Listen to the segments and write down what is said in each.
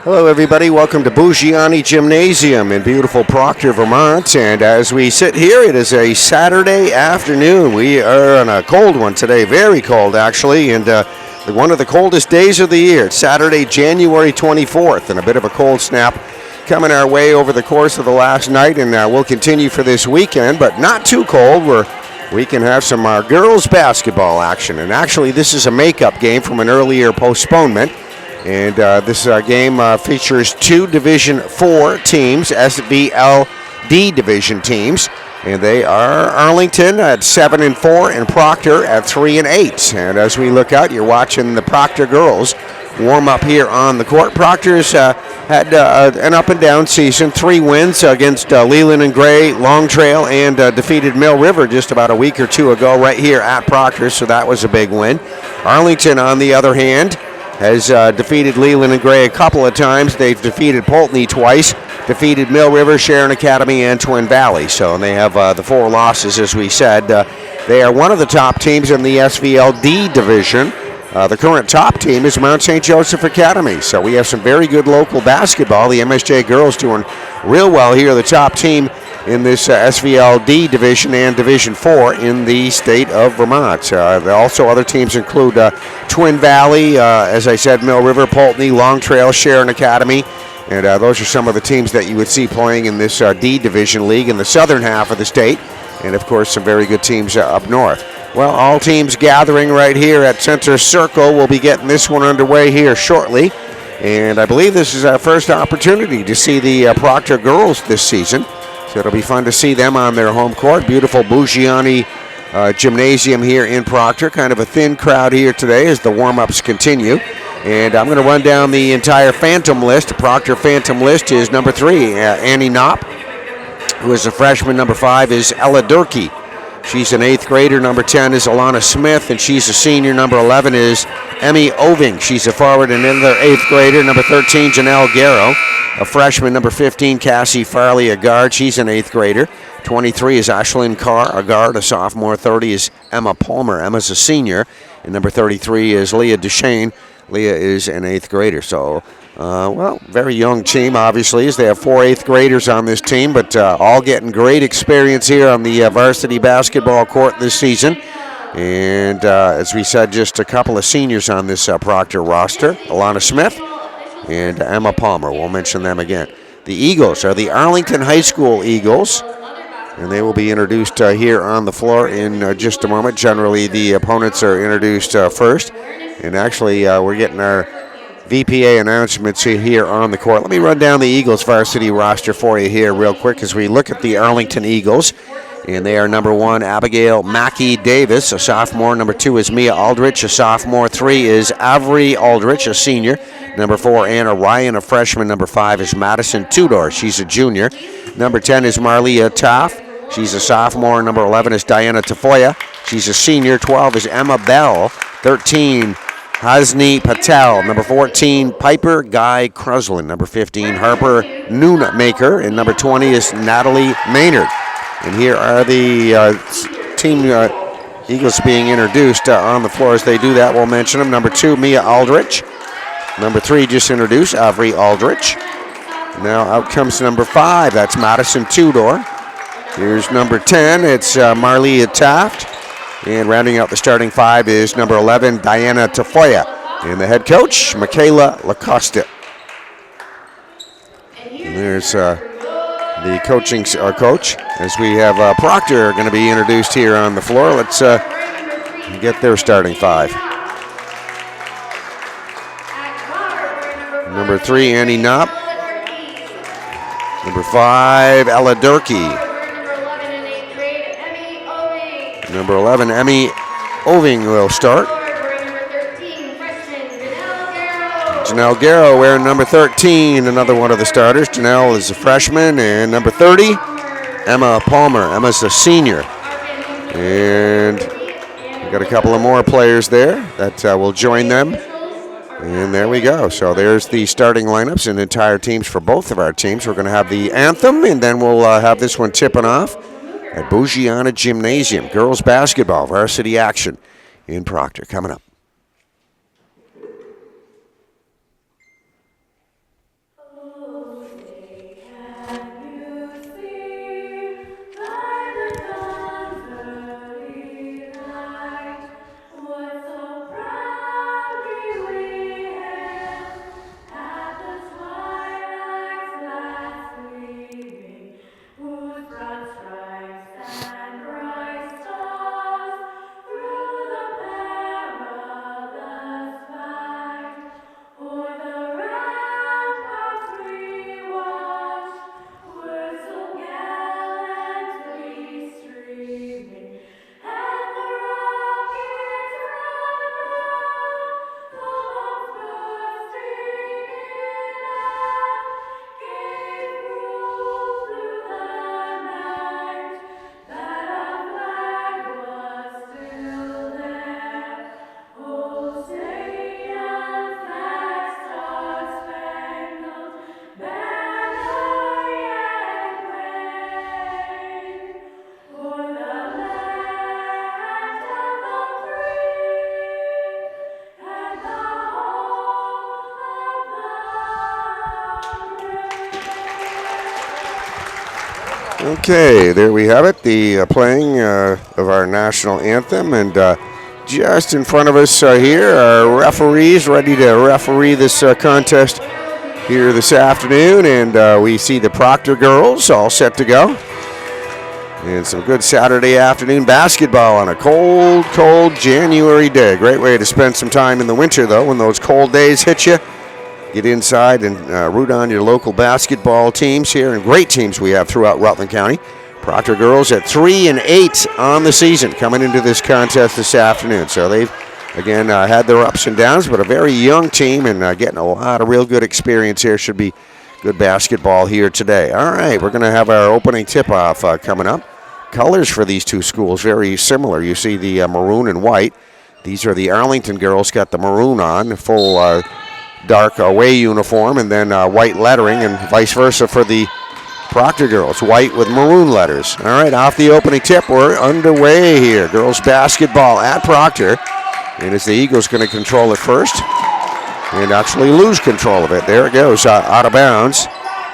Hello, everybody. Welcome to Bougiani Gymnasium in beautiful Proctor, Vermont. And as we sit here, it is a Saturday afternoon. We are on a cold one today, very cold, actually, and one of the coldest days of the year. It's Saturday, January 24th, and a bit of a cold snap coming our way over the course of the last night, and we'll continue for this weekend, but not too cold, where we can have some girls basketball action. And actually, this is a makeup game from an earlier postponement. And this game features two Division 4 teams, SVLD Division teams, and they are Arlington at 7-4 and Proctor at 3-8. And as we look out, you're watching the Proctor girls warm up here on the court. Proctor's had an up and down season, 3 wins against Leland and Gray, Long Trail, and defeated Mill River just about a week or two ago right here at Proctor, so that was a big win. Arlington, on the other hand, has defeated Leland and Gray a couple of times. They've defeated Pulteney twice, defeated Mill River, Sharon Academy, and Twin Valley. So they have the 4 losses, as we said. They are one of the top teams in the SVLD division. The current top team is Mount St. Joseph Academy. So we have some very good local basketball. The MSJ girls doing real well here, the top team in this SVLD division and Division 4 in the state of Vermont. Also, other teams include Twin Valley, as I said, Mill River, Pulteney, Long Trail, Sharon Academy, and those are some of the teams that you would see playing in this D Division League in the southern half of the state, and of course some very good teams up north. Well, all teams gathering right here at Center Circle. We'll be getting this one underway here shortly, and I believe this is our first opportunity to see the Proctor girls this season. So it'll be fun to see them on their home court. Beautiful Bougiani Gymnasium here in Proctor. Kind of a thin crowd here today as the warm-ups continue. And I'm going to run down the entire Phantom list. The Proctor Phantom list is number 3, Annie Knopp, who is a freshman. Number 5 is Ella Durkee. She's an 8th grader. Number 10 is Alana Smith, and she's a senior. Number 11 is Emmy Oving. She's a forward and another 8th grader. Number 13, Janelle Garrow, a freshman. Number 15, Cassie Farley, a guard. She's an 8th grader. 23 is Ashlyn Carr, a guard, a sophomore. 30 is Emma Palmer. Emma's a senior. And number 33 is Leah Duchesne. Leah is an 8th grader. So, very young team, obviously, as they have 4 8th graders on this team, but all getting great experience here on the varsity basketball court this season. And as we said, just a couple of seniors on this Proctor roster, Alana Smith and Emma Palmer. We'll mention them again. The Eagles are the Arlington High School Eagles, and they will be introduced here on the floor in just a moment. Generally, the opponents are introduced first, and actually we're getting our VPA announcements here on the court. Let me run down the Eagles varsity roster for you here real quick as we look at the Arlington Eagles. And they are number 1, Abigail Mackey Davis, a sophomore. Number 2 is Mia Aldrich, a sophomore. 3 is Avery Aldrich, a senior. Number 4, Anna Ryan, a freshman. Number 5 is Madison Tudor. She's a junior. Number 10 is Marlia Taff. She's a sophomore. Number 11 is Diana Tafoya. She's a senior. 12 is Emma Bell. 13, Hasni Patel. Number 14, Piper Guy Cruslin. Number 15, Harper Noonmaker. And number 20 is Natalie Maynard. And here are the team Eagles being introduced on the floor. As they do that, we'll mention them. Number 2, Mia Aldrich. Number 3, just introduced, Avery Aldrich. Now out comes number 5. That's Madison Tudor. Here's number 10. It's Marlia Taft. And rounding out the starting 5 is number 11, Diana Tafoya. And the head coach, Michaela Lacosta. And there's the coaching coach, as we have Proctor going to be introduced here on the floor. Let's get their starting 5. Number 3, Annie Knopp. Number 5, Ella Durkee. Number 11, Emmy Oving will start. Janelle Garrow wearing number 13, another one of the starters. Janelle is a freshman. And number 30, Emma Palmer. Emma's a senior. And we've got a couple of more players there that will join them. And there we go. So there's the starting lineups and entire teams for both of our teams. We're going to have the anthem, and then we'll have this one tipping off at Bougiani Gymnasium. Girls basketball varsity action in Proctor coming up. Okay, there we have it, the playing of our national anthem, and just in front of us here are referees ready to referee this contest here this afternoon, and we see the Proctor girls all set to go. And some good Saturday afternoon basketball on a cold, cold January day. Great way to spend some time in the winter, though, when those cold days hit you. Get inside and root on your local basketball teams here, and great teams we have throughout Rutland County. Proctor girls at 3-8 on the season coming into this contest this afternoon. So they've, again, had their ups and downs, but a very young team and getting a lot of real good experience here. Should be good basketball here today. All right, we're going to have our opening tip-off coming up. Colors for these two schools very similar. You see the maroon and white. These are the Arlington girls, got the maroon on, full dark away uniform, and then white lettering, and vice versa for the Proctor girls, white with maroon letters. All right, off the opening tip, we're underway here. Girls basketball at Proctor, and it's the Eagles going to control it first and actually lose control of it. There it goes, out of bounds.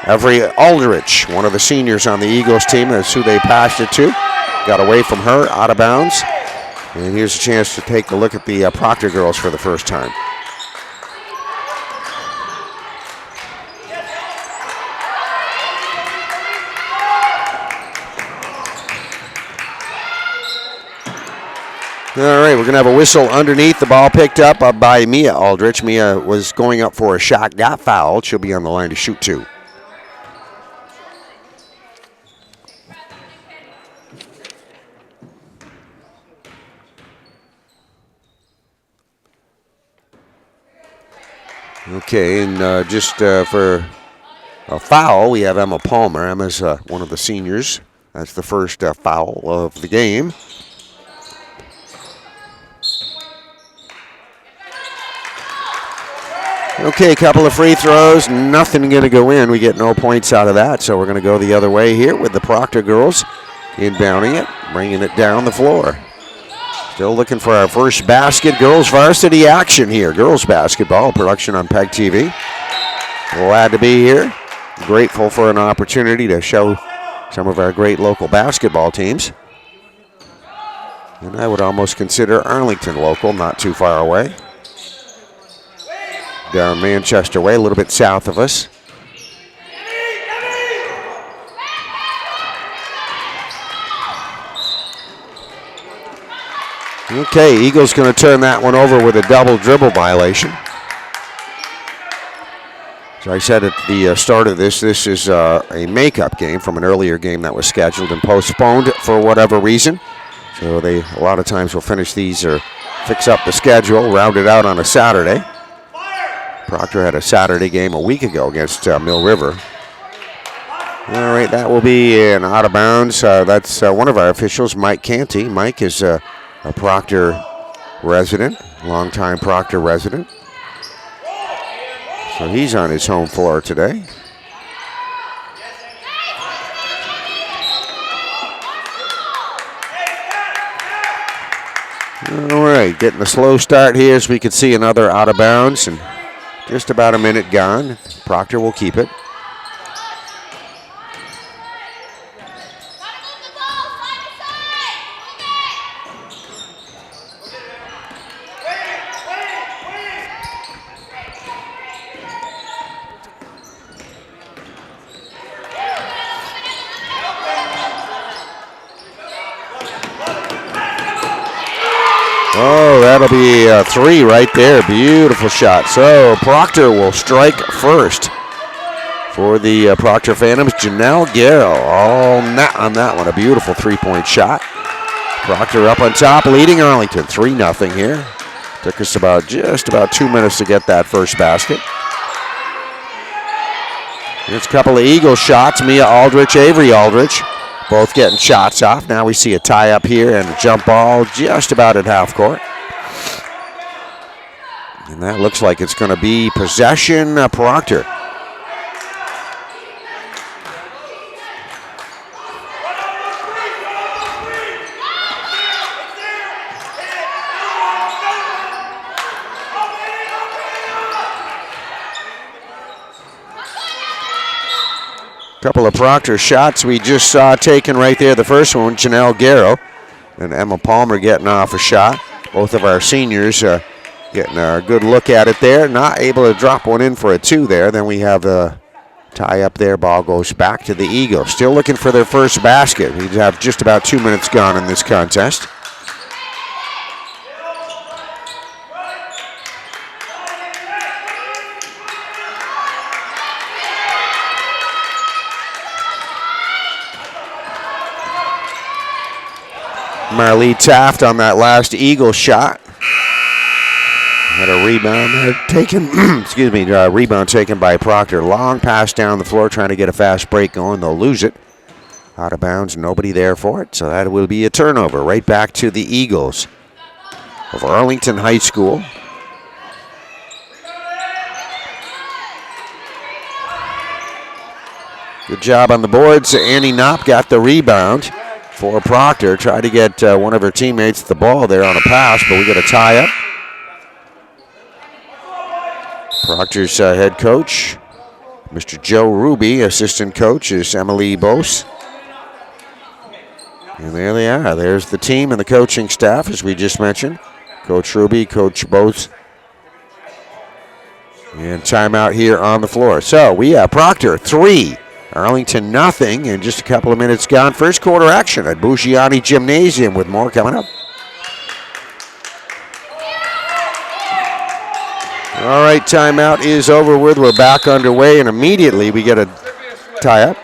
Avery Aldrich, one of the seniors on the Eagles team, that's who they passed it to. Got away from her, out of bounds. And here's a chance to take a look at the Proctor girls for the first time. All right, we're going to have a whistle underneath. The ball picked up by Mia Aldrich. Mia was going up for a shot, got fouled. She'll be on the line to shoot two. Okay, and just for a foul, we have Emma Palmer. Emma's one of the seniors. That's the first foul of the game. Okay, a couple of free throws, nothing going to go in. We get no points out of that, so we're going to go the other way here with the Proctor girls inbounding it, bringing it down the floor. Still looking for our first basket. Girls varsity action here. Girls basketball production on PEG TV. Glad to be here. Grateful for an opportunity to show some of our great local basketball teams. And I would almost consider Arlington local, not too far away. Down Manchester way, a little bit south of us. Okay, Eagles going to turn that one over with a double dribble violation. So I said at the start of this is a makeup game from an earlier game that was scheduled and postponed for whatever reason. So they a lot of times will finish these or fix up the schedule, round it out on a Saturday. Proctor had a Saturday game a week ago against Mill River. All right, that will be an out of bounds. That's one of our officials, Mike Canty. Mike is a Proctor resident, longtime Proctor resident. So he's on his home floor today. All right, getting a slow start here as we can see another out of bounds, and just about a minute gone. Proctor will keep it. Oh, that'll be a three right there. Beautiful shot. So Proctor will strike first. For the Proctor Phantoms, Janelle Garrow all net on that one. A beautiful three-point shot. Proctor up on top, leading Arlington 3-0 here. Took us just about 2 minutes to get that first basket. Here's a couple of Eagle shots. Mia Aldrich, Avery Aldrich, both getting shots off. Now we see a tie-up here and a jump ball just about at half court. And that looks like it's going to be possession Proctor. Couple of Proctor shots we just saw taken right there. The first one, Janelle Garrow and Emma Palmer getting off a shot. Both of our seniors getting a good look at it there. Not able to drop one in for a 2 there. Then we have a tie up there. Ball goes back to the Eagles. Still looking for their first basket. We have just about 2 minutes gone in this contest. Marlee Taft on that last Eagle shot. Had a rebound taken, rebound taken by Proctor. Long pass down the floor, trying to get a fast break going. They'll lose it. Out of bounds, nobody there for it. So that will be a turnover. Right back to the Eagles of Arlington High School. Good job on the boards. Annie Knopp got the rebound for Proctor. Tried to get one of her teammates the ball there on a pass, but we got a tie up. Proctor's head coach, Mr. Joe Ruby. Assistant coach is Emily Bose. And there they are. There's the team and the coaching staff, as we just mentioned. Coach Ruby, Coach Bose. And timeout here on the floor. So we have Proctor 3, Arlington nothing, and just a couple of minutes gone. First quarter action at Bougiani Gymnasium with more coming up. All right, timeout is over with. We're back underway, and immediately we get a tie-up.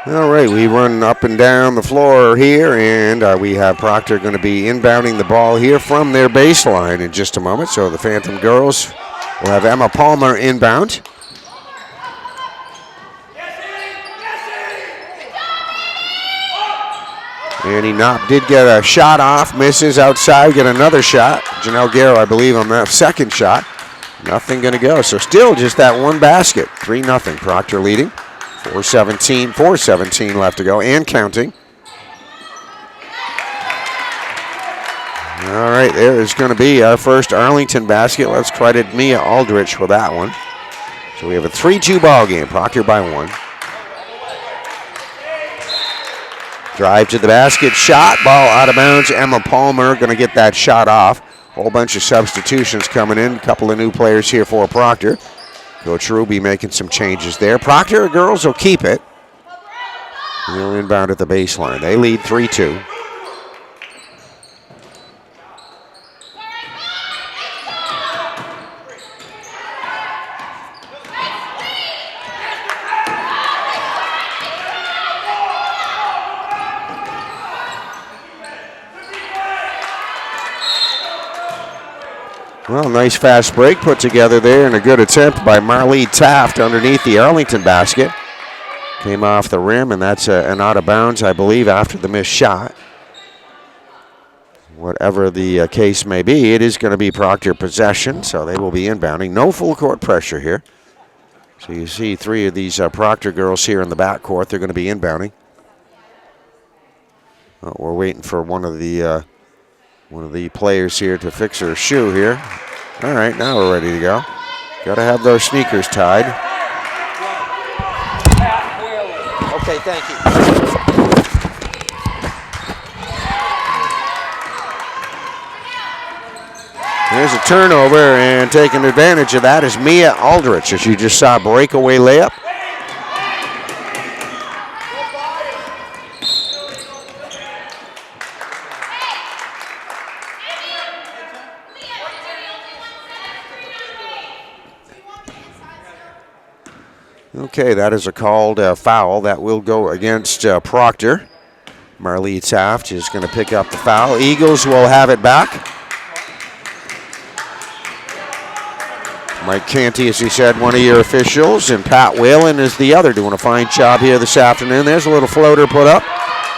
All right, we run up and down the floor here, and we have Proctor going to be inbounding the ball here from their baseline in just a moment. So the Phantom girls will have Emma Palmer inbound. Annie Knopp did get a shot off, misses outside, get another shot. Janelle Garrow, I believe, on that second shot. Nothing going to go. So still just that one basket. 3-0, Proctor leading. 4:17 left to go and counting. All right, there is going to be our first Arlington basket. Let's credit Mia Aldrich for that one. So we have a 3-2 ball game. Proctor by 1. Drive to the basket, shot, ball out of bounds. Emma Palmer going to get that shot off. Whole bunch of substitutions coming in. A couple of new players here for Proctor. Coach Ruby making some changes there. Proctor girls will keep it. They'll inbound at the baseline. They lead 3-2. Well, nice fast break put together there, and a good attempt by Marlee Taft underneath the Arlington basket. Came off the rim, and that's an out of bounds, I believe, after the missed shot. Whatever the case may be, it is going to be Proctor possession, so they will be inbounding. No full court pressure here. So you see 3 of these Proctor girls here in the backcourt. They're going to be inbounding. Well, we're waiting for one of the players here to fix her shoe here. All right, now we're ready to go. Got to have those sneakers tied. Okay, thank you. There's a turnover, and taking advantage of that is Mia Aldrich, as you just saw, breakaway layup. Okay, that is a called foul. That will go against Proctor. Marlee Taft is going to pick up the foul. Eagles will have it back. Mike Canty, as he said, one of your officials, and Pat Whalen is the other, doing a fine job here this afternoon. There's a little floater put up.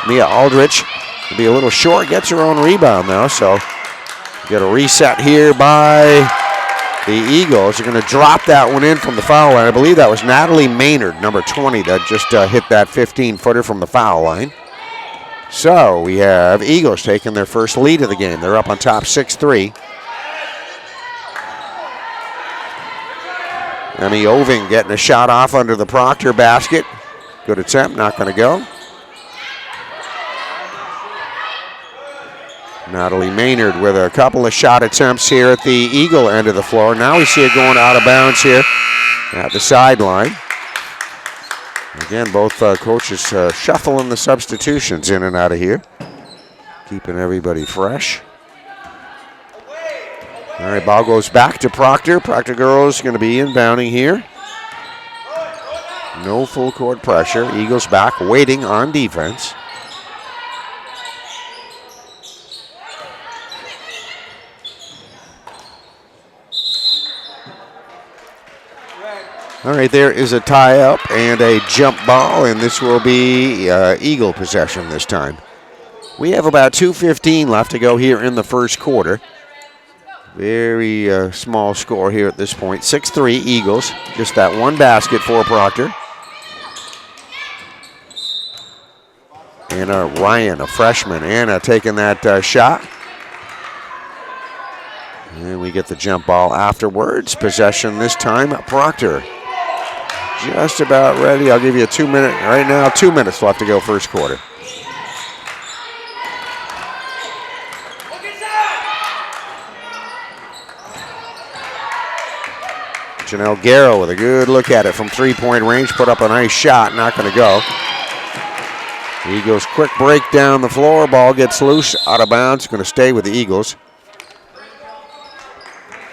Mia Aldrich will be a little short, gets her own rebound though, so get a reset here by the Eagles. They're going to drop that one in from the foul line. I believe that was Natalie Maynard, number 20, that just hit that 15-footer from the foul line. So we have Eagles taking their first lead of the game. They're up on top 6-3. Emmy Oving getting a shot off under the Proctor basket. Good attempt, not going to go. Natalie Maynard with a couple of shot attempts here at the Eagle end of the floor. Now we see it going out of bounds here at the sideline. Again, both coaches shuffling the substitutions in and out of here, keeping everybody fresh. All right, ball goes back to Proctor. Proctor girls going to be inbounding here. No full court pressure. Eagles back, waiting on defense. All right, there is a tie-up and a jump ball, and this will be Eagle possession this time. We have about 2:15 left to go here in the first quarter. Very small score here at this point. 6-3 Eagles. Just that one basket for Proctor. Anna Ryan, a freshman. Anna taking that shot. And we get the jump ball afterwards. Possession this time, Proctor. Just about ready. I'll give you a 2 minute. Right now, 2 minutes left to go first quarter. Janelle Garrow with a good look at it from three-point range. Put up a nice shot. Not going to go. Eagles quick break down the floor. Ball gets loose, out of bounds. Going to stay with the Eagles.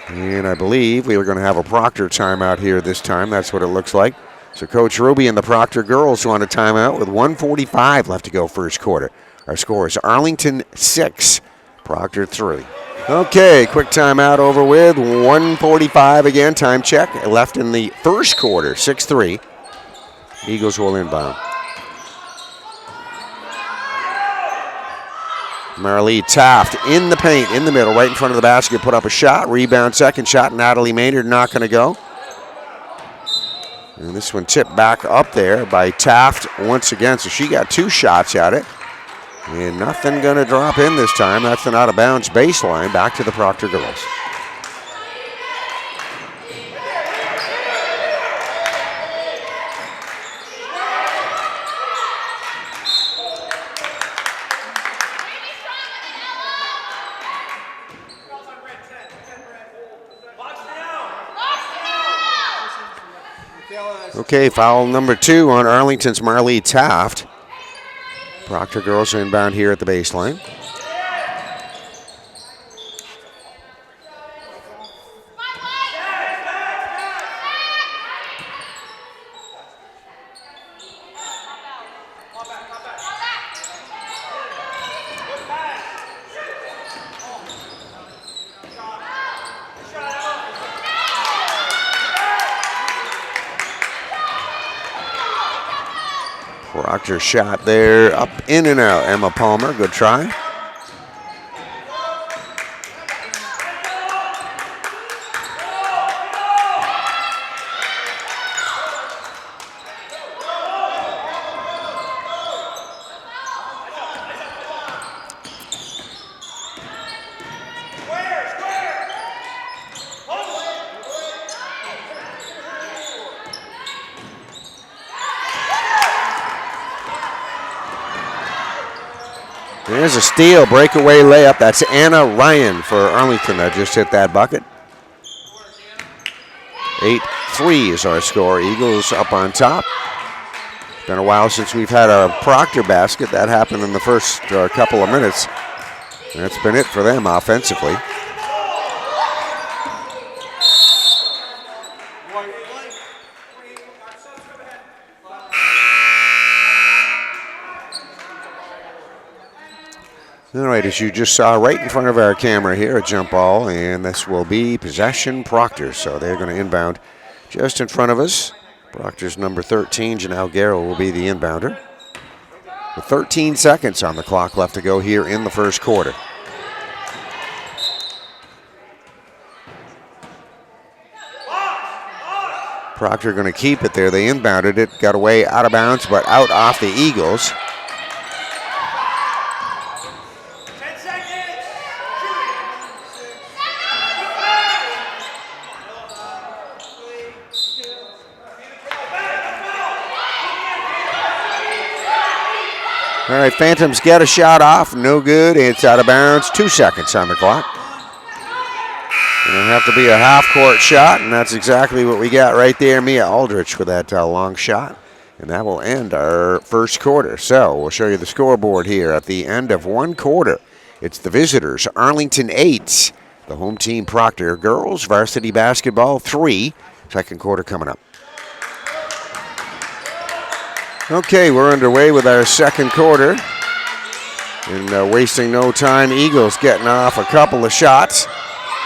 And I believe we are going to have a Proctor timeout here this time. That's what it looks like. So Coach Ruby and the Proctor girls want a timeout with 1:45 left to go first quarter. Our score is Arlington 6, Proctor 3. Okay, quick timeout over with. 1:45 again, time check. Left in the first quarter, 6-3. Eagles will inbound. Marlee Taft in the paint, in the middle, right in front of the basket, put up a shot. Rebound, second shot. Natalie Maynard not going to go. And this one tipped back up there by Taft once again. So she got two shots at it. And nothing going to drop in this time. That's an out-of-bounds baseline. Back to the Proctor girls. Okay, foul number 2 on Arlington's Marlee Taft. Proctor girls inbound here at the baseline. Proctor shot there, up, in and out. Emma Palmer, good try. There's a steal, breakaway layup. That's Anna Ryan for Arlington that just hit that bucket. 8-3 is our score. Eagles up on top. It's been a while since we've had a Proctor basket. That happened in the first couple of minutes. That's been it for them offensively. All right, as you just saw right in front of our camera here, a jump ball, and this will be possession Proctor. So they're going to inbound just in front of us. Proctor's number 13, Janelle Garrow, will be the inbounder. With 13 seconds on the clock left to go here in the first quarter. Proctor going to keep it there. They inbounded it, got away out of bounds, but out off the Eagles. All right, Phantoms get a shot off, no good. It's out of bounds, 2 seconds on the clock. It'll have to be a half-court shot, and that's exactly what we got right there. Mia Aldrich with that long shot, and that will end our first quarter. So we'll show you the scoreboard here at the end of one quarter. It's the visitors, Arlington 8, the home team Proctor girls, varsity basketball 3. Second quarter coming up. Okay, we're underway with our second quarter. And wasting no time, Eagles getting off a couple of shots.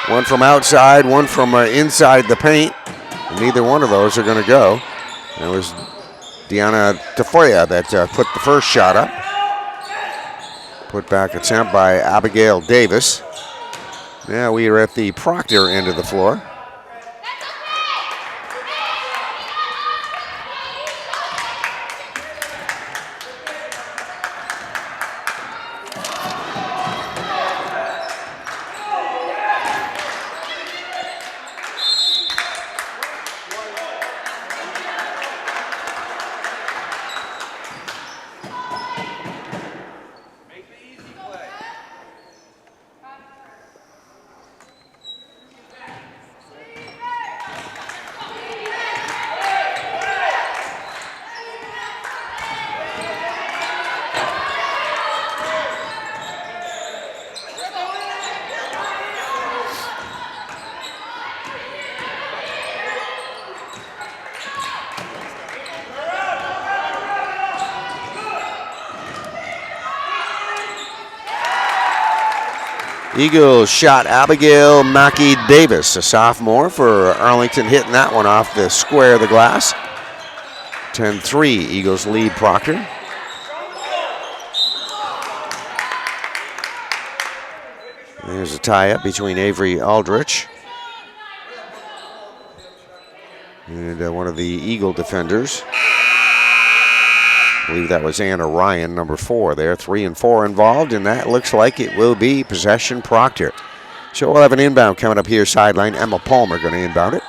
One from outside, one from inside the paint. And neither one of those are going to go. It was Deanna Tafoya that put the first shot up. Put back attempt by Abigail Davis. Now we are at the Proctor end of the floor. Eagles shot Abigail Mackey Davis, a sophomore for Arlington, hitting that one off the square of the glass. 10-3, Eagles lead Proctor. There's a tie-up between Avery Aldrich and one of the Eagle defenders. I believe that was Anna Ryan, number 4 there. 3 and 4 involved, and that looks like it will be possession Proctor. So we'll have an inbound coming up here sideline. Emma Palmer going to inbound it.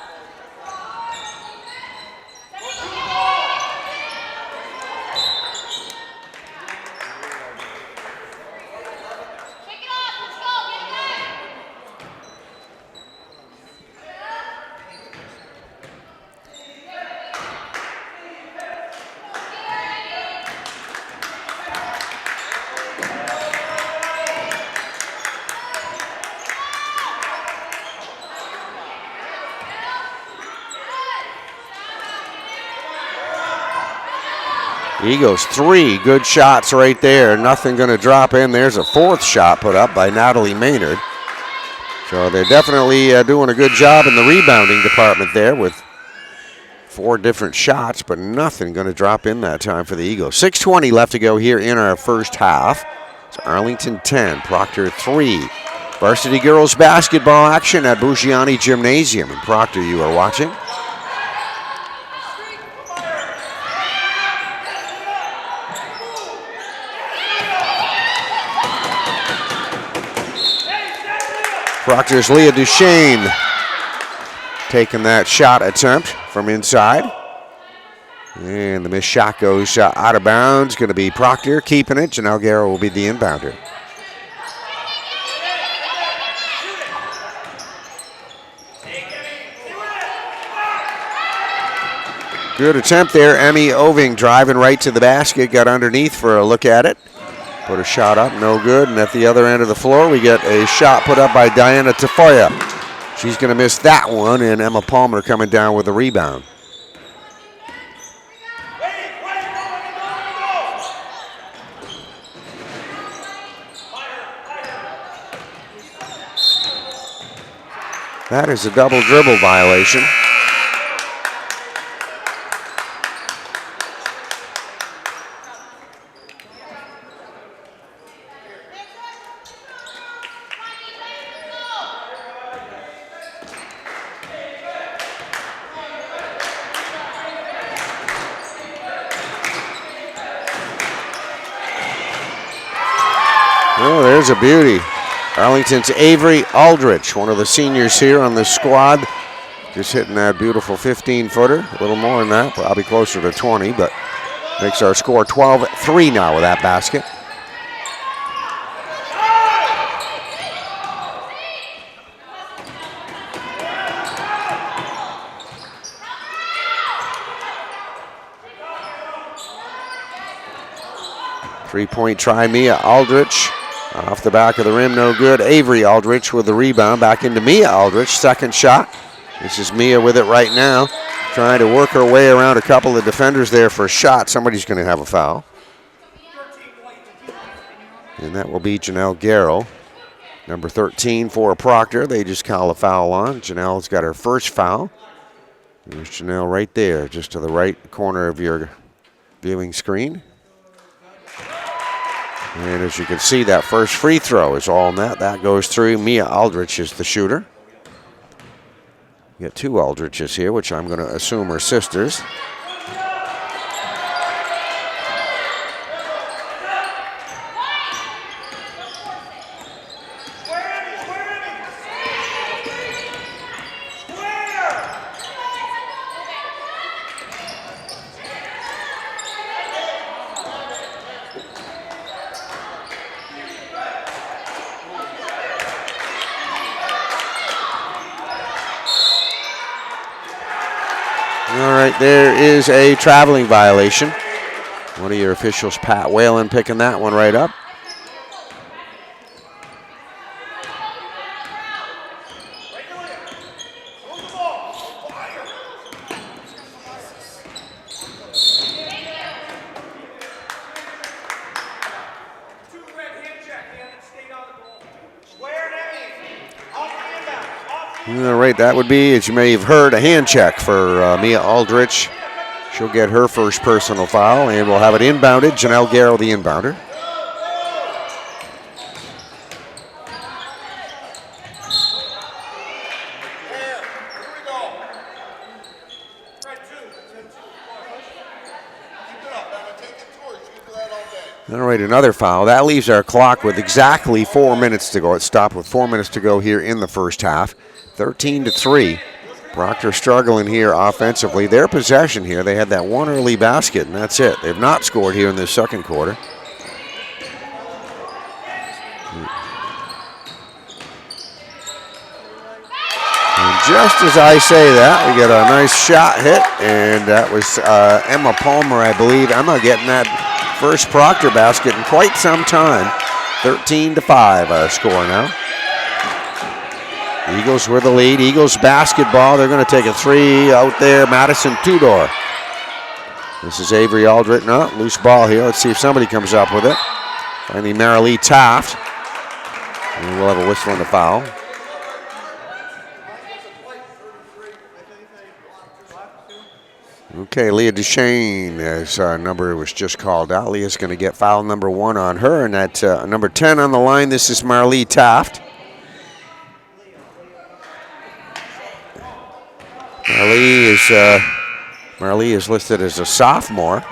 Eagles 3 good shots right there. Nothing going to drop in. There's a 4th shot put up by Natalie Maynard. So they're definitely doing a good job in the rebounding department there with 4 different shots, but nothing going to drop in that time for the Eagles. 6:20 left to go here in our first half. It's Arlington 10, Proctor 3. Varsity girls basketball action at Buggiani Gymnasium. In Proctor, you are watching. Proctor's Leah Duchesne taking that shot attempt from inside. And the missed shot goes out of bounds. Going to be Proctor keeping it. Janelle Garrow will be the inbounder. Good attempt there. Emmy Oving driving right to the basket. Got underneath for a look at it. Put a shot up, no good. And at the other end of the floor, we get a shot put up by Diana Tafoya. She's going to miss that one, and Emma Palmer coming down with a rebound. That is a double dribble violation. Oh, there's a beauty. Arlington's Avery Aldrich, one of the seniors here on the squad, just hitting that beautiful 15-footer. A little more than that, probably closer to 20, but makes our score 12-3 now with that basket. Three-point try, Mia Aldrich. Off the back of the rim, no good. Avery Aldrich with the rebound. Back into Mia Aldrich, second shot. This is Mia with it right now. Trying to work her way around a couple of defenders there for a shot. Somebody's going to have a foul. And that will be Janelle Garrow. Number 13 for Proctor. They just call a foul on. Janelle's got her first foul. There's Janelle right there, just to the right corner of your viewing screen. And as you can see, that first free throw is all net. That goes through. Mia Aldrich is the shooter. You got two Aldriches here, which I'm going to assume are sisters. All right, there is a traveling violation. One of your officials, Pat Whalen, picking that one right up. All right, that would be, as you may have heard, a hand check for Mia Aldrich. She'll get her first personal foul, and we'll have it inbounded. Janelle Garrow, the inbounder. All right, another foul. That leaves our clock with exactly 4 minutes to go. It stopped with 4 minutes to go here in the first half. 13-3. Proctor struggling here offensively. Their possession here, they had that one early basket, and that's it. They've not scored here in the second quarter. And just as I say that, we get a nice shot hit, and that was Emma Palmer, I believe. Emma getting that first Proctor basket in quite some time. 13-5 our score now. Eagles with the lead. Eagles basketball. They're going to take a three out there. Madison Tudor. This is Avery Aldrich. No, loose ball here. Let's see if somebody comes up with it. Finally, Marilee Taft. And we'll have a whistle and a foul. Okay, Leah Duchesne, as number was just called out. Leah's going to get foul number 1 on her, and at number 10 on the line, this is Marilee Taft. Marilee is listed as a sophomore.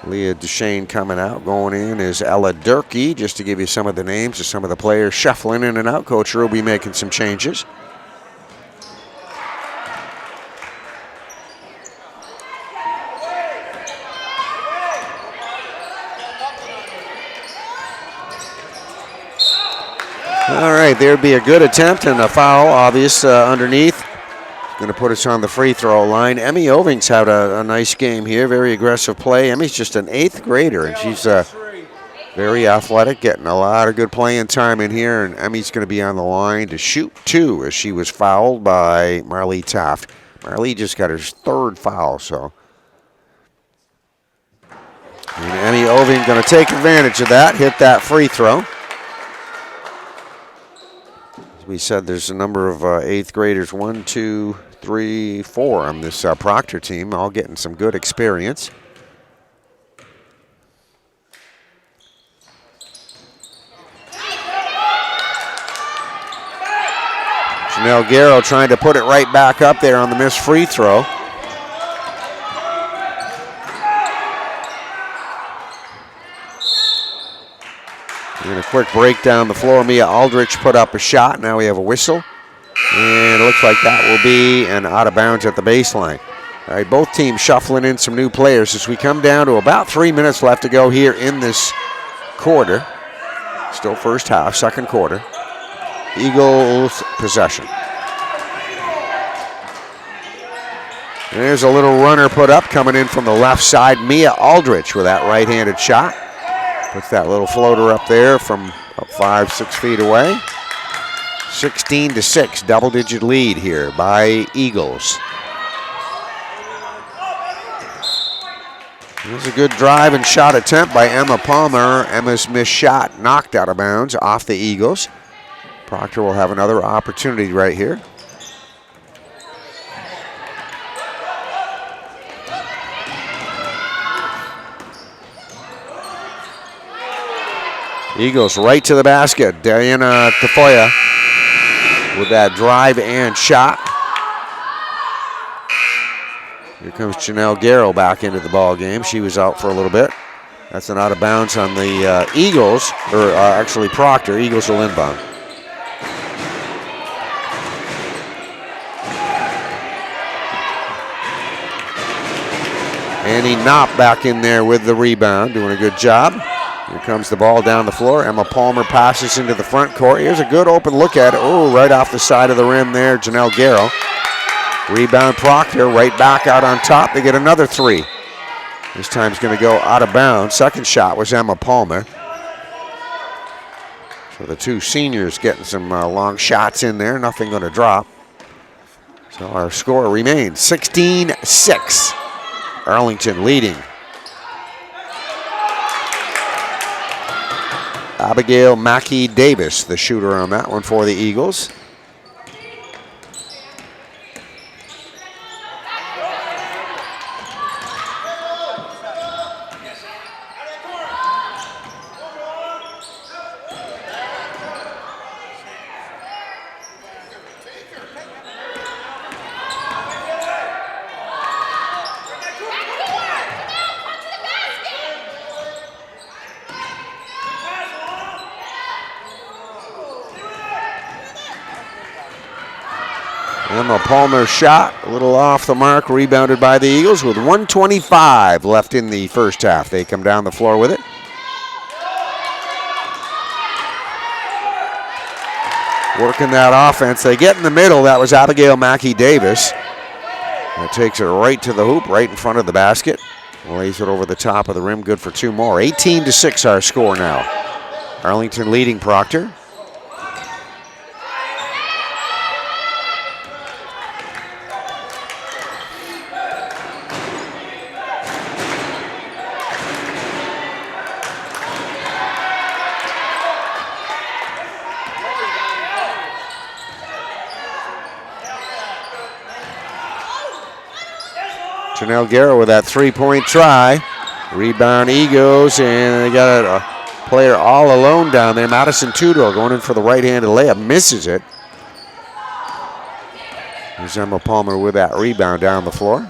Leah Duchesne coming out. Going in is Ella Durkee, just to give you some of the names of some of the players shuffling in and out. Coach will be making some changes. All right, there'd be a good attempt and a foul, obvious, underneath. Going to put us on the free throw line. Emmy Oving's had a nice game here, very aggressive play. Emmy's just an 8th grader, and she's very athletic, getting a lot of good playing time in here, and Emmy's going to be on the line to shoot 2 as she was fouled by Marilee Taft. Marilee just got her 3rd foul, so. And Emmy Oving going to take advantage of that, hit that free throw. As we said, there's a number of 8th graders, 1, 2, 3, 4 on this Proctor team, all getting some good experience. Janelle Garrow trying to put it right back up there on the missed free throw. And a quick break down the floor. Mia Aldrich put up a shot. Now we have a whistle. And it looks like that will be an out of bounds at the baseline. All right, both teams shuffling in some new players as we come down to about 3 minutes left to go here in this quarter. Still first half, second quarter. Eagles possession. And there's a little runner put up coming in from the left side. Mia Aldrich with that right-handed shot. Puts that little floater up there from about 5, 6 feet away. 16-6, double-digit lead here by Eagles. There's a good drive and shot attempt by Emma Palmer. Emma's missed shot knocked out of bounds off the Eagles. Proctor will have another opportunity right here. Eagles right to the basket. Diana Tafoya with that drive and shot. Here comes Janelle Garrow back into the ball game. She was out for a little bit. That's an out of bounds on the Eagles, or actually Proctor. Eagles will inbound. Annie Knopp back in there with the rebound, doing a good job. Here comes the ball down the floor. Emma Palmer passes into the front court. Here's a good open look at it. Oh, right off the side of the rim there, Janelle Garrow. Rebound Proctor, right back out on top. They get another three. This time's going to go out of bounds. Second shot was Emma Palmer. So the two seniors getting some long shots in there. Nothing going to drop. So our score remains 16-6. Arlington leading. Abigail Mackey Davis, the shooter on that one for the Eagles. Emma Palmer's shot, a little off the mark, rebounded by the Eagles with 1:25 left in the first half. They come down the floor with it. Working that offense. They get in the middle. That was Abigail Mackey Davis. That takes it right to the hoop, right in front of the basket. Lays it over the top of the rim, good for two more. 18-6 our score now. Arlington leading Proctor. Janelle Garrow with that three-point try. Rebound Eagles, and they got a player all alone down there. Madison Tudor going in for the right-handed layup, misses it. There's Emma Palmer with that rebound down the floor.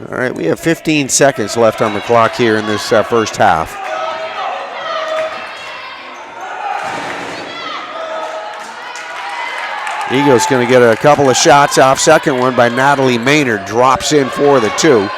All right, we have 15 seconds left on the clock here in this first half. Eagles going to get a couple of shots off. Second one by Natalie Maynard, drops in for the two.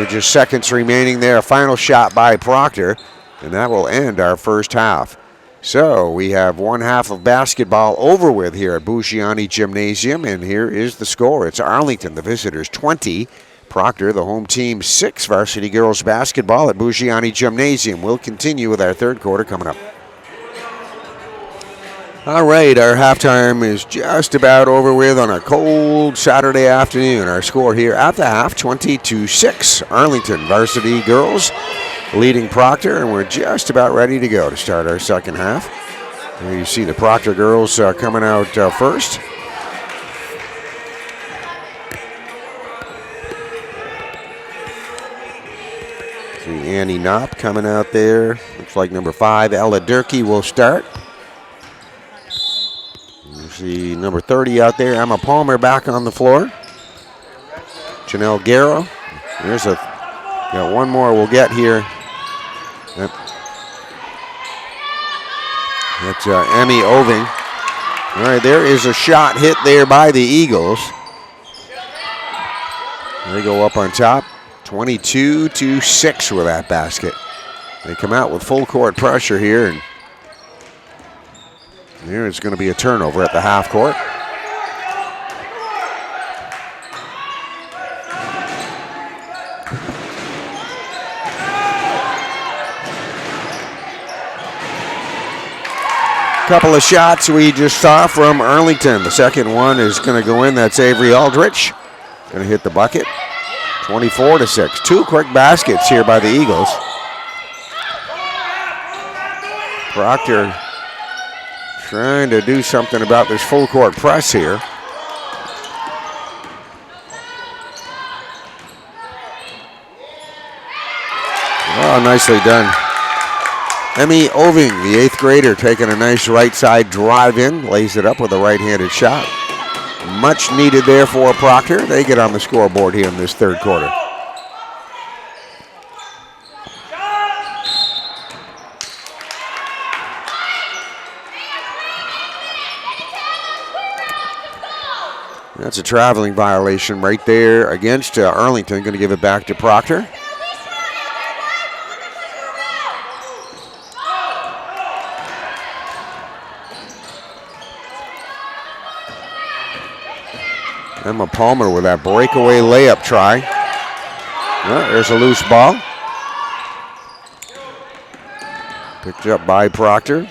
Just seconds remaining there. A final shot by Proctor, and that will end our first half. So we have one half of basketball over with here at Bougiani Gymnasium, and here is the score. It's Arlington, the visitors, 20. Proctor, the home team, 6. Varsity girls basketball at Bougiani Gymnasium. We'll continue with our third quarter coming up. All right, our halftime is just about over with on a cold Saturday afternoon. Our score here at the half, 20-6. Arlington Varsity girls leading Proctor, and we're just about ready to go to start our second half. Here you see the Proctor girls coming out first. See Annie Knopp coming out there. Looks like number 5, Ella Durkee, will start. You see number 30 out there, Emma Palmer, back on the floor. Janelle Garrow. There's got one more we'll get here. That's Emmy Oving. All right, there is a shot hit there by the Eagles. They go up on top, 22-6 with that basket. They come out with full court pressure here, and there is going to be a turnover at the half court. Couple of shots we just saw from Arlington. The second one is going to go in. That's Avery Aldrich. Going to hit the bucket. 24-6. 2 quick baskets here by the Eagles. Proctor trying to do something about this full court press here. Oh, nicely done. Emmy Oving, the 8th grader, taking a nice right side drive in, lays it up with a right-handed shot. Much needed there for Proctor. They get on the scoreboard here in this third quarter. That's a traveling violation right there against Arlington. Going to give it back to Proctor. Emma Palmer with that breakaway layup try. Well, there's a loose ball. Picked up by Proctor.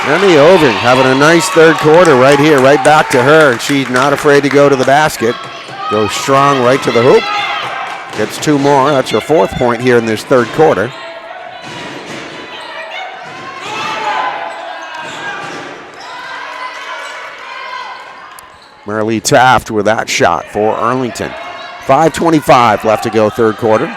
Emmy Oving having a nice third quarter right here, right back to her. She's not afraid to go to the basket. Goes strong right to the hoop. Gets 2 more. That's her 4th point here in this third quarter. Marlee Taft with that shot for Arlington. 5:25 left to go, third quarter.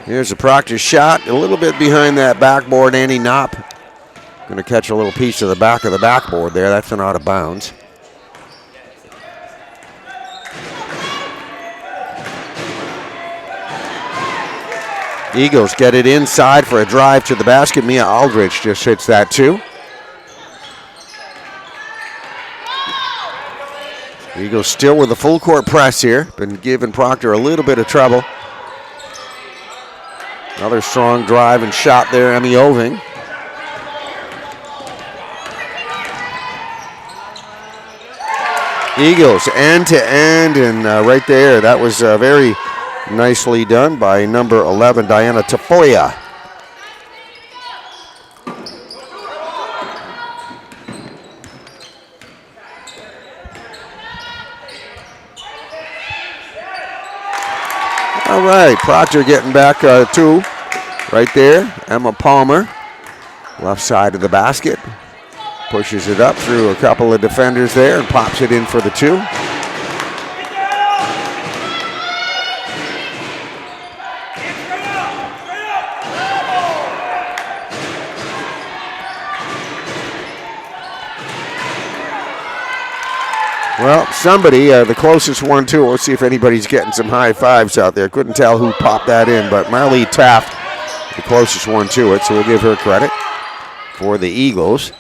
Here's a Proctor shot, a little bit behind that backboard. Annie Knopp going to catch a little piece of the back of the backboard there. That's an out of bounds. Eagles get it inside for a drive to the basket. Mia Aldrich just hits that too. Eagles still with a full court press here. Been giving Proctor a little bit of trouble. Another strong drive and shot there, Emmy Oving. Eagles end to end, and right there, that was very nicely done by number 11, Diana Tafoya. All right, Proctor getting back two right there. Emma Palmer, left side of the basket. Pushes it up through a couple of defenders there and pops it in for the two. Well, somebody, the closest one to it, let's see if anybody's getting some high fives out there. Couldn't tell who popped that in, but Marley Taft, the closest one to it, so we'll give her credit for the Eagles.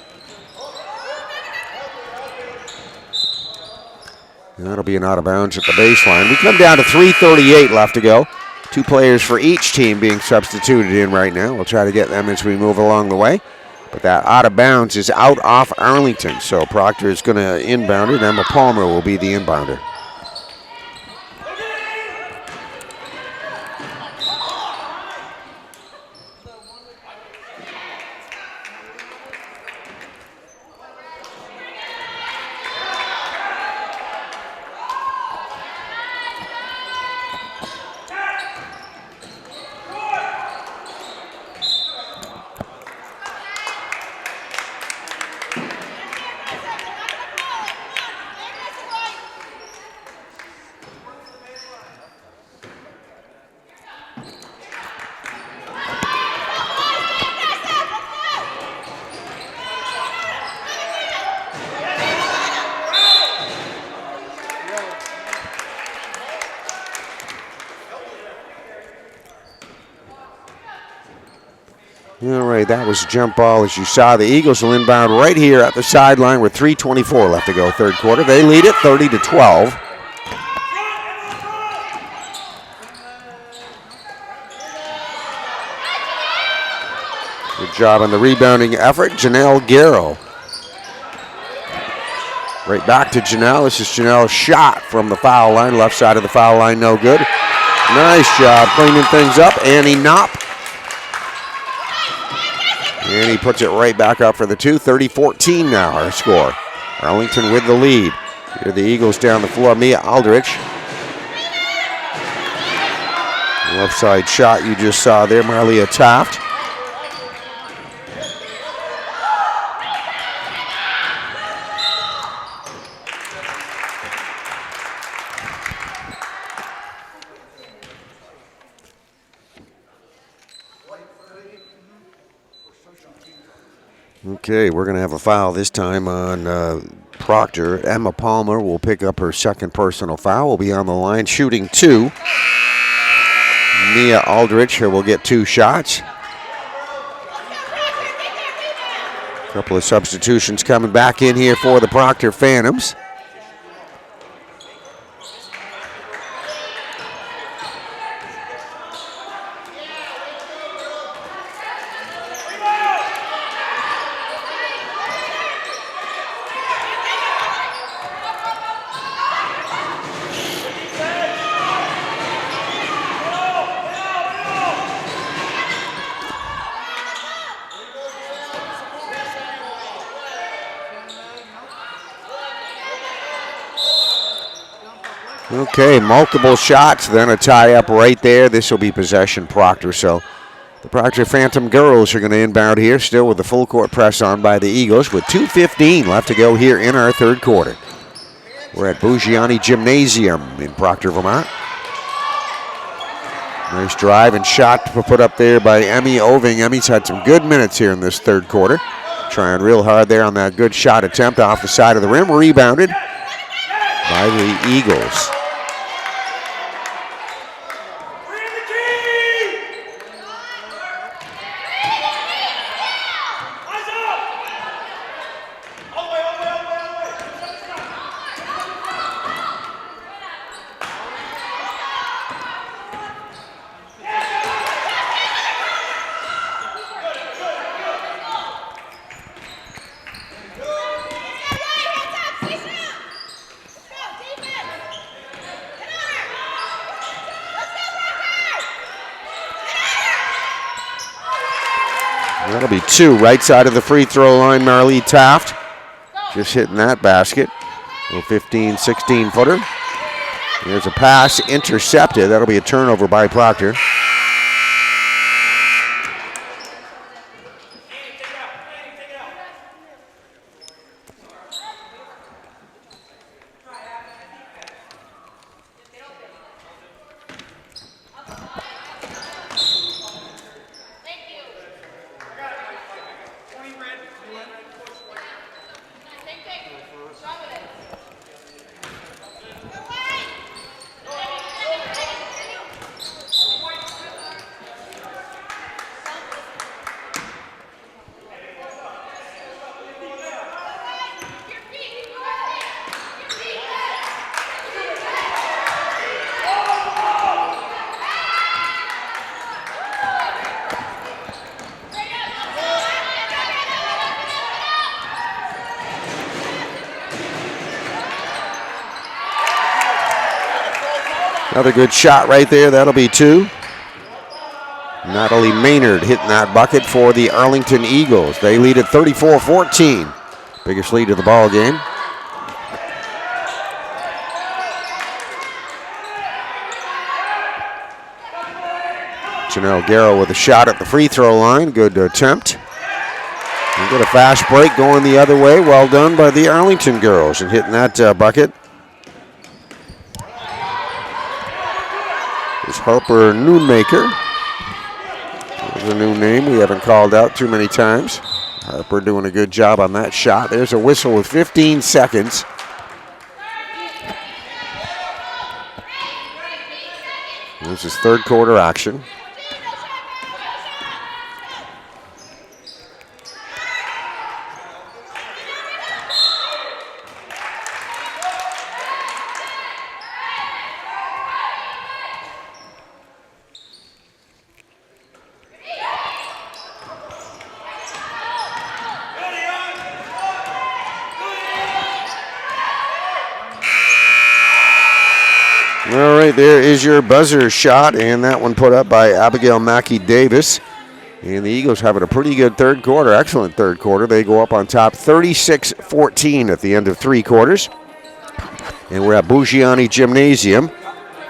And that'll be an out of bounds at the baseline. We come down to 3:38 left to go. Two players for each team being substituted in right now. We'll try to get them as we move along the way. But that out of bounds is out off Arlington. So Proctor is going to inbound it. Emma Palmer will be the inbounder. All right, that was a jump ball, as you saw. The Eagles will inbound right here at the sideline with 3:24 left to go, third quarter. They lead it 30-12. Good job on the rebounding effort, Janelle Garrow. Right back to Janelle. This is Janelle's shot from the foul line, left side of the foul line, no good. Nice job cleaning things up, Annie Knopp. And he puts it right back up for the two. 30-14 now, our score. Arlington with the lead. Here are the Eagles down the floor. Mia Aldrich. Left side shot you just saw there. Marlia Taft. Okay, we're going to have a foul this time on Proctor. Emma Palmer will pick up her second personal foul. Will be on the line shooting two. Mia Aldrich will get two shots. A couple of substitutions coming back in here for the Proctor Phantoms. Okay, multiple shots, then a tie-up right there. This will be possession Proctor. So the Proctor Phantom girls are going to inbound here, still with the full court press on by the Eagles, with 2:15 left to go here in our third quarter. We're at Bougiani Gymnasium in Proctor, Vermont. Nice drive and shot put up there by Emmy Oving. Emmy's had some good minutes here in this third quarter. Trying real hard there on that good shot attempt off the side of the rim. Rebounded by the Eagles. That'll be 2 right side of the free throw line. Marlee Taft just hitting that basket. Little 15, 16 footer. There's a pass intercepted. That'll be a turnover by Proctor. Another good shot right there. That'll be 2. Natalie Maynard hitting that bucket for the Arlington Eagles. They lead at 34-14. Biggest lead of the ball game. Janelle Garrow with a shot at the free throw line. Good attempt. We got a fast break going the other way. Well done by the Arlington girls and hitting that bucket. It's Harper Noonmaker. There's a new name we haven't called out too many times. Harper doing a good job on that shot. There's a whistle with 15 seconds. This is third quarter action. All right, there is your buzzer shot, and that one put up by Abigail Mackey-Davis. And the Eagles having a pretty good third quarter, excellent third quarter. They go up on top 36-14 at the end of 3 quarters. And we're at Bougiani Gymnasium,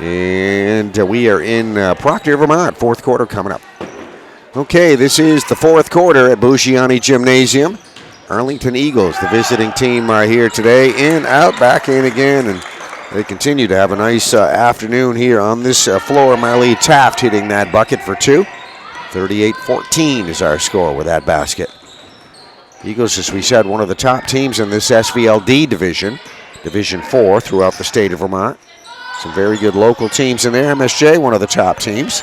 and we are in Proctor, Vermont. Fourth quarter coming up. Okay, this is the fourth quarter at Bougiani Gymnasium. Arlington Eagles, the visiting team, here today, in, out, back in again, and they continue to have a nice afternoon here on this floor. Marlee Taft hitting that bucket for 2. 38-14 is our score with that basket. Eagles, as we said, one of the top teams in this SVLD division, Division 4 throughout the state of Vermont. Some very good local teams in there. MSJ, one of the top teams.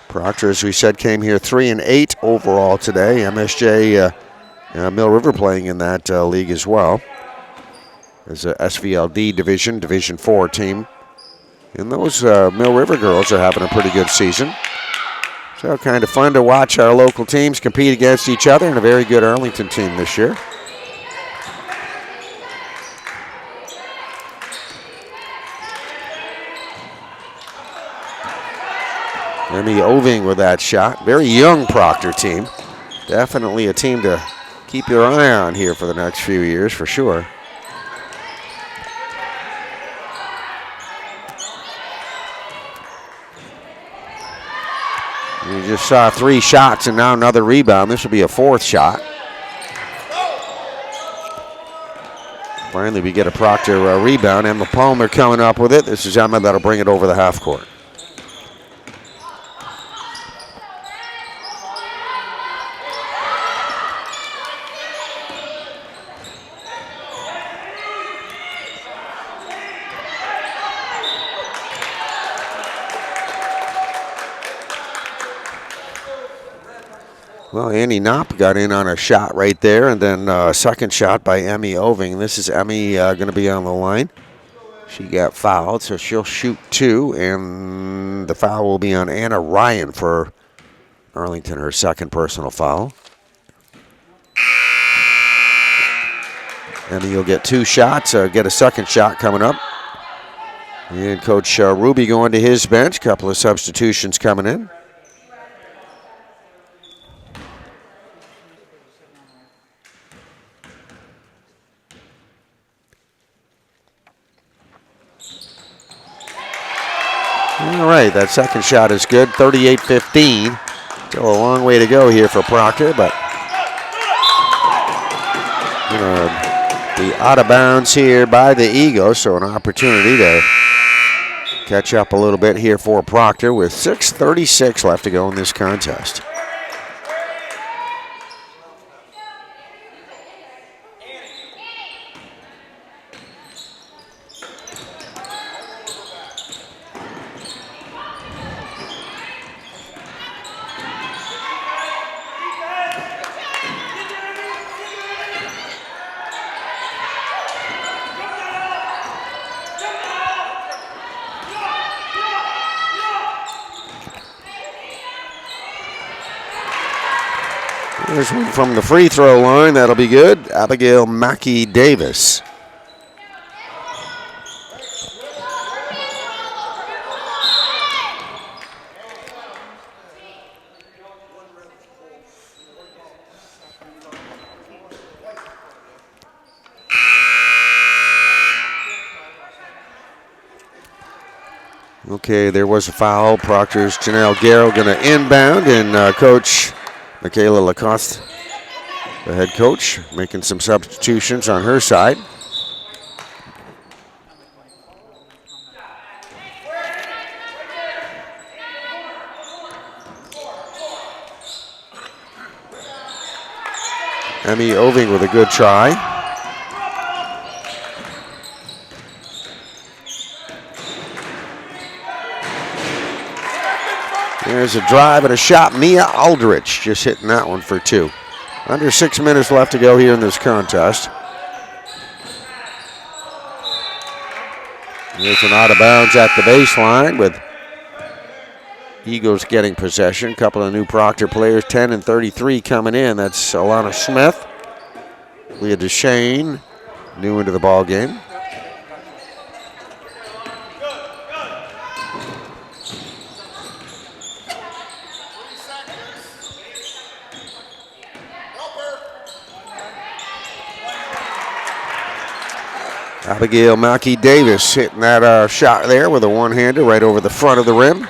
Proctor, as we said, came here 3-8 overall today. MSJ, Mill River playing in that league as well. As a SVLD division, Division 4 team. And those Mill River girls are having a pretty good season. So kind of fun to watch our local teams compete against each other, and a very good Arlington team this year. Emmy Oving with that shot. Very young Proctor team. Definitely a team to keep your eye on here for the next few years, for sure. You just saw 3 shots and now another rebound. This will be a 4th shot. Finally, we get a Proctor rebound. Emma Palmer coming up with it. This is Emma that'll bring it over the half court. Well, Annie Knopp got in on a shot right there, and then a second shot by Emmy Oving. This is Emmy going to be on the line. She got fouled, so she'll shoot 2, and the foul will be on Anna Ryan for Arlington, her second personal foul. Emmy will get 2 shots, get a second shot coming up. And Coach Ruby going to his bench. Couple of substitutions coming in. All right, that second shot is good, 38-15. Still a long way to go here for Proctor, but be out of bounds here by the Eagles, so an opportunity to catch up a little bit here for Proctor with 6:36 left to go in this contest. There's one from the free throw line. That'll be good. Abigail Mackey-Davis. Okay, there was a foul. Proctor's Janelle Garrow going to inbound, and Coach Michaela Lacoste, the head coach, making some substitutions on her side. Emmy Oving with a good try. There's a drive and a shot. Mia Aldrich just hitting that one for two. Under 6 minutes left to go here in this contest. There's an out of bounds at the baseline with Eagles getting possession. A couple of new Proctor players, 10 and 33 coming in. That's Alana Smith, Leah DeShane, new into the ball game. Abigail Mackey-Davis hitting that shot there with a one-hander right over the front of the rim.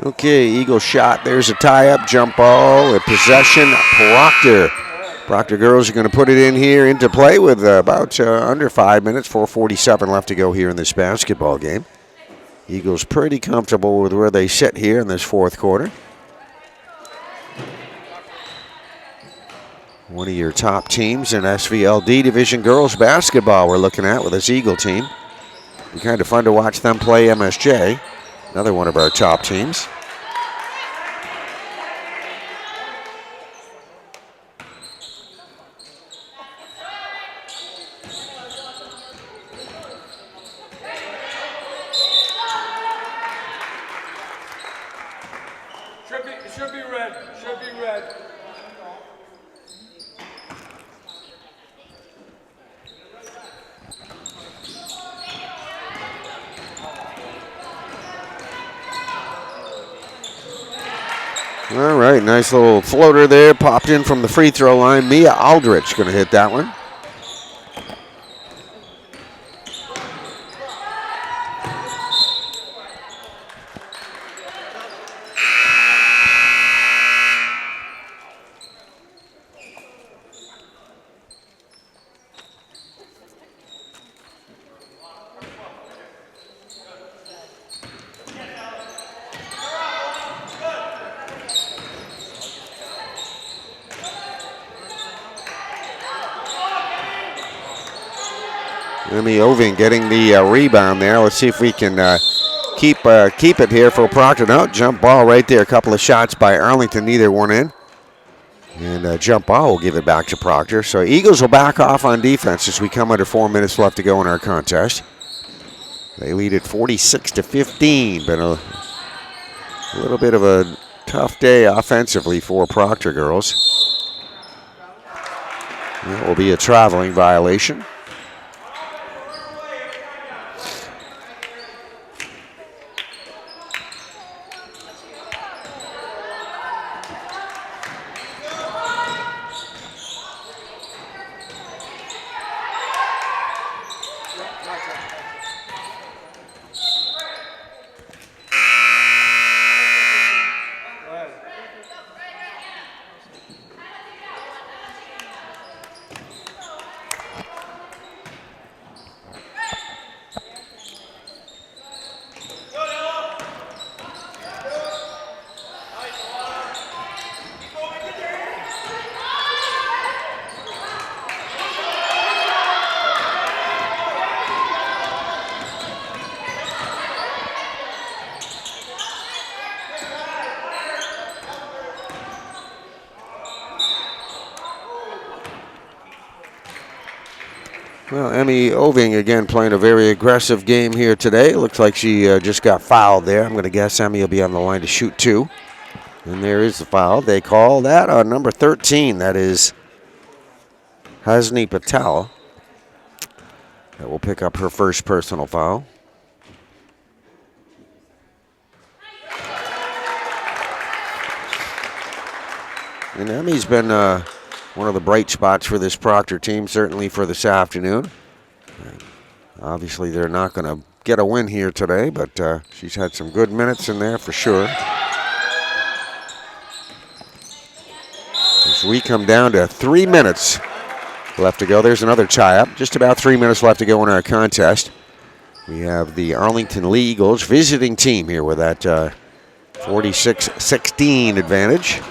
Okay, Eagle shot. There's a tie-up, jump ball, a possession. Proctor. Proctor girls are going to put it in here into play with about under 5 minutes, 4:47 left to go here in this basketball game. Eagles pretty comfortable with where they sit here in this fourth quarter. One of your top teams in SVLD Division girls basketball we're looking at with this Eagle team. Be kind of fun to watch them play MSJ, another one of our top teams. Should be red. Should be red. All right, nice little floater there, popped in from the free throw line. Mia Aldrich going to hit that one. Emmy Oving getting the rebound there. Let's see if we can keep it here for Proctor. No, jump ball right there. A couple of shots by Arlington, neither one in. And jump ball will give it back to Proctor. So Eagles will back off on defense as we come under 4 minutes left to go in our contest. They lead at 46-15. Been a little bit of a tough day offensively for Proctor girls. That will be a traveling violation. Well, Emmy Oving again playing a very aggressive game here today. Looks like she just got fouled there. I'm going to guess Emmy will be on the line to shoot two. And there is the foul. They call that on number 13. That is Hasni Patel. That will pick up her first personal foul. And Emmy's been one of the bright spots for this Proctor team, certainly for this afternoon. Obviously, they're not going to get a win here today, but she's had some good minutes in there for sure. As we come down to 3 minutes left to go, there's another tie-up. Just about 3 minutes left to go in our contest. We have the Arlington Lee Eagles visiting team here with that 46-16 advantage.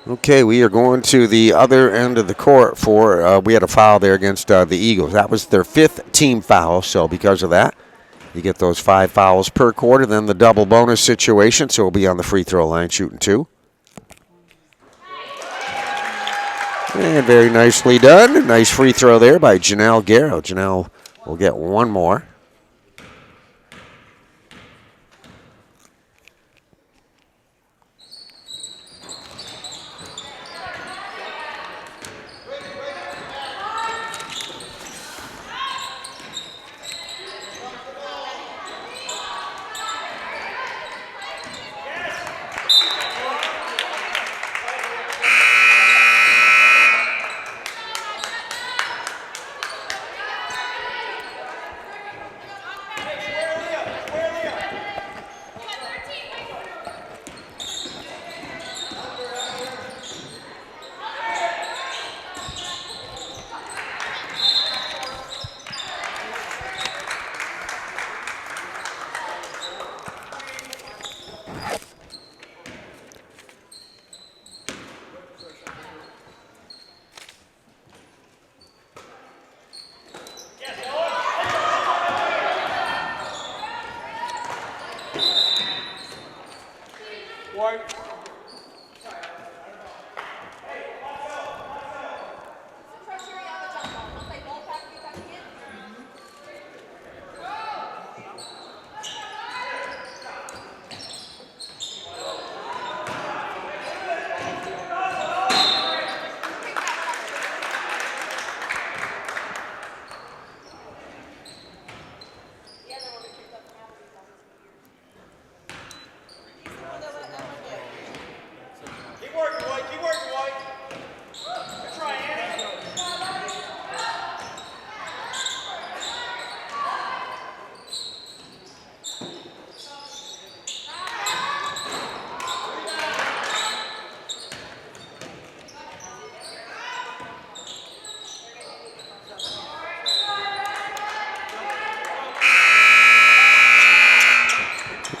Okay, we are going to the other end of the court for, we had a foul there against the Eagles. That was their 5th team foul, so because of that, you get those 5 fouls per quarter, then the double bonus situation, so we'll be on the free throw line shooting 2. And very nicely done. Nice free throw there by Janelle Garrow. Janelle will get one more.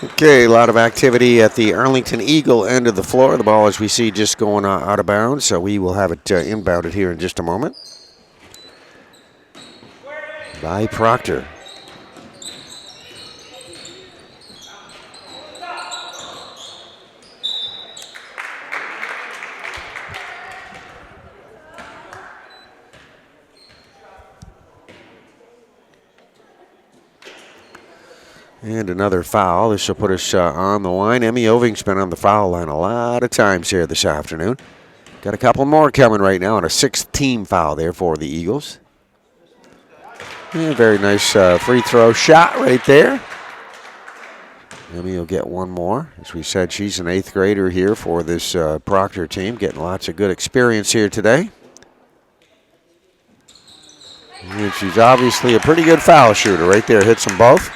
Okay, a lot of activity at the Arlington Eagle end of the floor. The ball, as we see, just going out of bounds, so we will have it inbounded here in just a moment by Proctor. And another foul. This will put us on the line. Emmy Oving's been on the foul line a lot of times here this afternoon. Got a couple more coming right now, and a 6th-team foul there for the Eagles. Yeah, very nice free throw shot right there. Emmy will get one more. As we said, she's an 8th grader here for this Proctor team, getting lots of good experience here today. And she's obviously a pretty good foul shooter right there. Hits them both.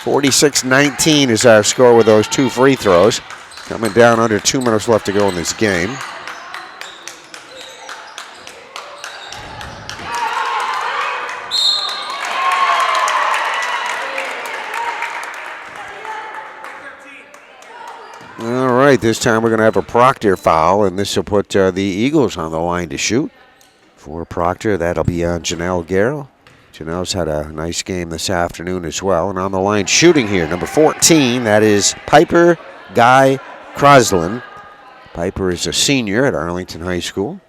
46-19 is our score with those 2 free throws. Coming down under 2 minutes left to go in this game. All right, this time we're going to have a Proctor foul, and this will put the Eagles on the line to shoot. For Proctor, that'll be on Janelle Garrell. Janelle's had a nice game this afternoon as well. And on the line shooting here, number 14, that is Piper Guy Croslin. Piper is a senior at Arlington High School.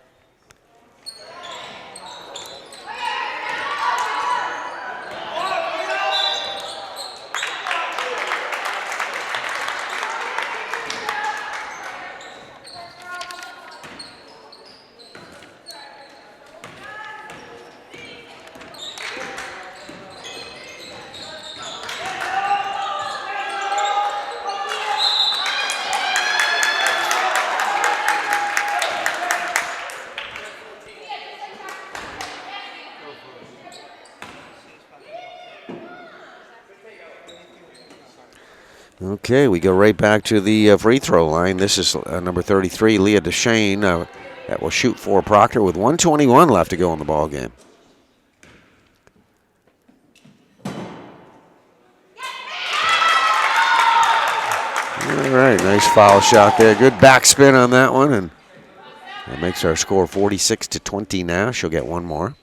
Okay, we go right back to the free throw line. This is number 33, Leah Deshane, that will shoot for Proctor with 1:21 left to go in the ball game. All right, nice foul shot there. Good backspin on that one, and that makes our score 46-20 now. She'll get one more.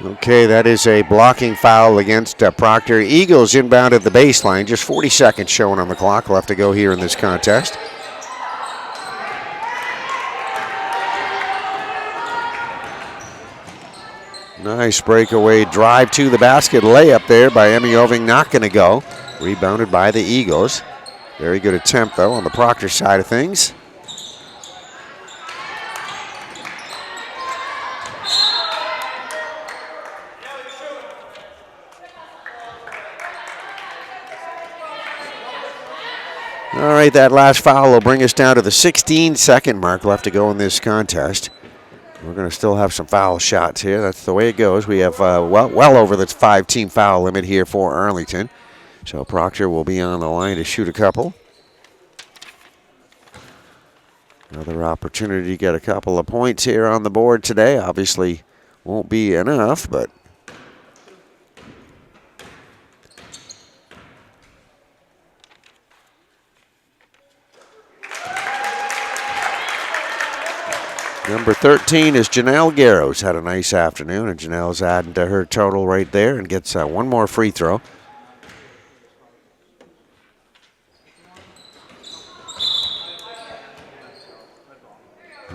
Okay, that is a blocking foul against Proctor. Eagles inbound at the baseline. Just 40 seconds showing on the clock left to go here in this contest. Nice breakaway drive to the basket. Layup there by Emmy Oving, not going to go. Rebounded by the Eagles. Very good attempt, though, on the Proctor side of things. All right, that last foul will bring us down to the 16-second mark left to go in this contest. We're going to still have some foul shots here. That's the way it goes. We have well over the 5-team foul limit here for Arlington. So Proctor will be on the line to shoot a couple. Another opportunity to get a couple of points here on the board today. Obviously won't be enough, but number 13 is Janelle Garrows. Had a nice afternoon, and Janelle's adding to her total right there and gets one more free throw.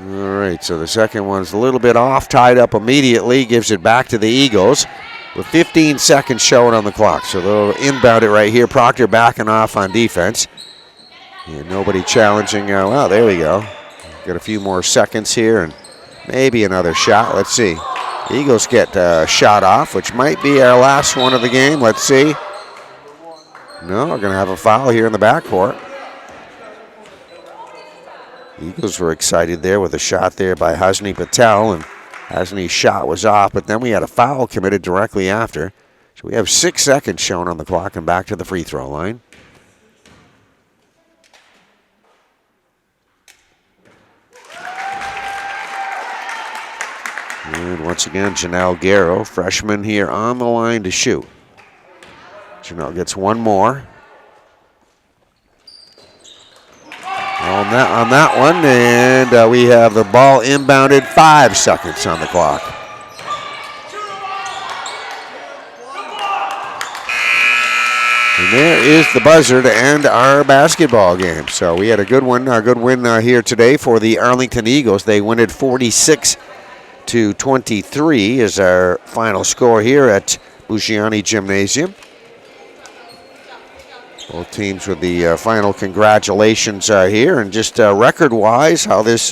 All right, so the second one's a little bit off, tied up immediately, gives it back to the Eagles with 15 seconds showing on the clock. So they'll inbound it right here. Proctor backing off on defense. And nobody challenging. Well, there we go. Got a few more seconds here and maybe another shot. Let's see. Eagles get a shot off, which might be our last one of the game. Let's see. No, we're going to have a foul here in the backcourt. Eagles were excited there with a shot there by Hasni Patel, and Hasni's shot was off, but then we had a foul committed directly after. So we have 6 seconds shown on the clock and back to the free throw line. And once again, Janelle Garrow, freshman here on the line to shoot. Janelle gets one more. On that one, and we have the ball inbounded, 5 seconds on the clock. And there is the buzzer to end our basketball game. So we had a good one, win here today for the Arlington Eagles. They win it 46-23 is our final score here at Bugiani Gymnasium. Both teams with the final congratulations here. And just record-wise, how this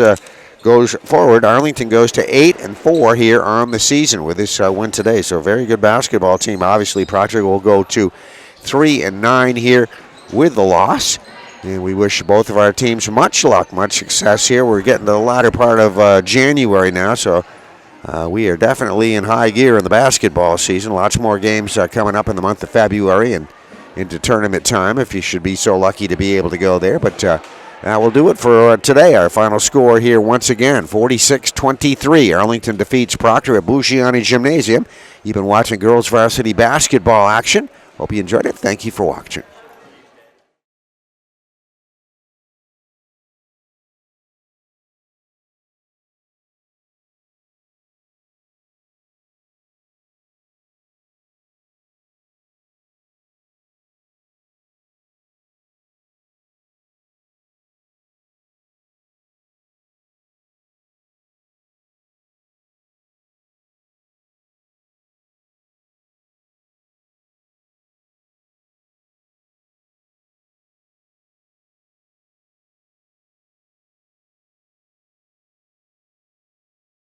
goes forward, Arlington goes to 8-4 here on the season with this win today. So a very good basketball team. Obviously, Proctor will go to 3-9 here with the loss. And we wish both of our teams much luck, much success here. We're getting to the latter part of January now, so we are definitely in high gear in the basketball season. Lots more games coming up in the month of February and into tournament time, if you should be so lucky to be able to go there. But that will do it for today. Our final score here once again, 46-23. Arlington defeats Proctor at Bugiani Gymnasium. You've been watching girls varsity basketball action. Hope you enjoyed it. Thank you for watching.